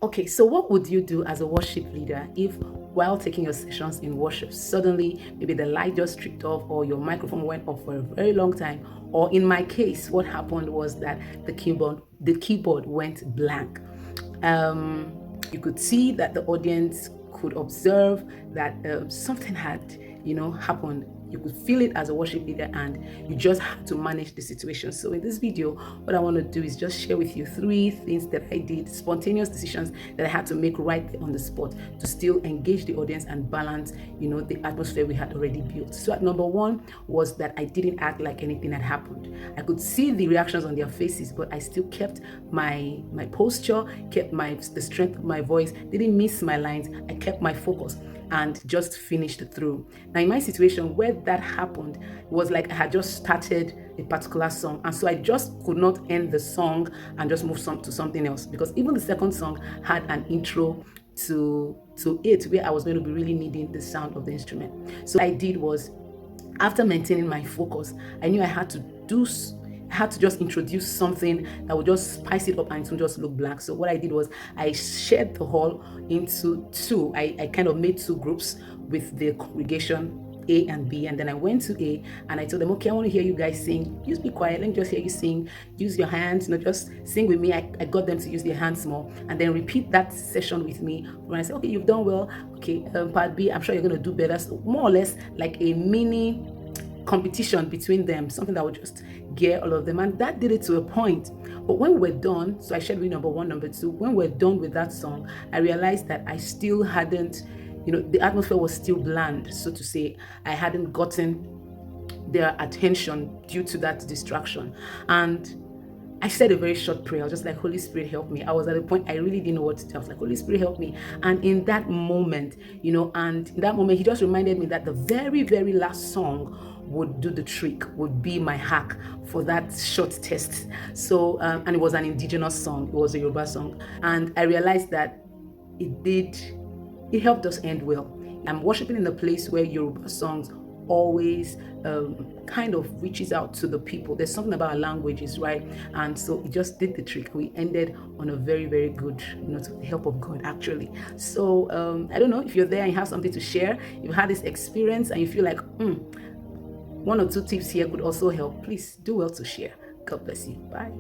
Okay, so what would you do as a worship leader if, while taking your sessions in worship, suddenly maybe the light just tripped off or your microphone went off for a very long time? Or in my case, what happened was that the keyboard went blank. You could see that the audience could observe that something had, happened. You could feel it as a worship leader, and you just have to manage the situation. So in this video, what I want to do is just share with you three things that I did, spontaneous decisions that I had to make right on the spot to still engage the audience and balance, the atmosphere we had already built. So at number one was that I didn't act like anything had happened. I could see the reactions on their faces, but I still kept my posture, kept the strength of my voice, didn't miss my lines. I kept my focus and just finished through. Now, in my situation where that happened, it was like I had just started a particular song, and so I just could not end the song and just move to something else, because even the second song had an intro to it where I was going to be really needing the sound of the instrument. So what I did was, after maintaining my focus, I knew I had to just introduce something that would just spice it up and it would just look blank. So what I did was I shared the hall into two. I kind of made two groups with the congregation, A and B, and then I went to A and I told them, okay, I want to hear you guys sing. Just be quiet. Let me just hear you sing. Use your hands, just sing with me. I got them to use their hands more, and then repeat that session with me. When I said, okay, you've done well. Okay, part B, I'm sure you're going to do better. So more or less like a mini competition between them, something that would just gear all of them. And that did it to a point. But when we're done, so I shared with number one, number two, when we're done with that song, I realized that I still hadn't, the atmosphere was still bland, so to say. I hadn't gotten their attention due to that distraction. And I said a very short prayer. I was just like, Holy Spirit, help me. I was at a point I really didn't know what to do. I was like, Holy Spirit, help me. And in that moment, he just reminded me that the very, very last song would do the trick, would be my hack for that short test. So, and it was an indigenous song. It was a Yoruba song. And I realized that it helped us end well. I'm worshiping in a place where Yoruba songs always kind of reaches out to the people. There's something about our languages, right? And so it just did the trick. We ended on a very, very good note with the help of God, actually. So I don't know if you're there and you have something to share. You've had this experience and you feel like one or two tips here could also help. Please do well to share. God bless you. Bye.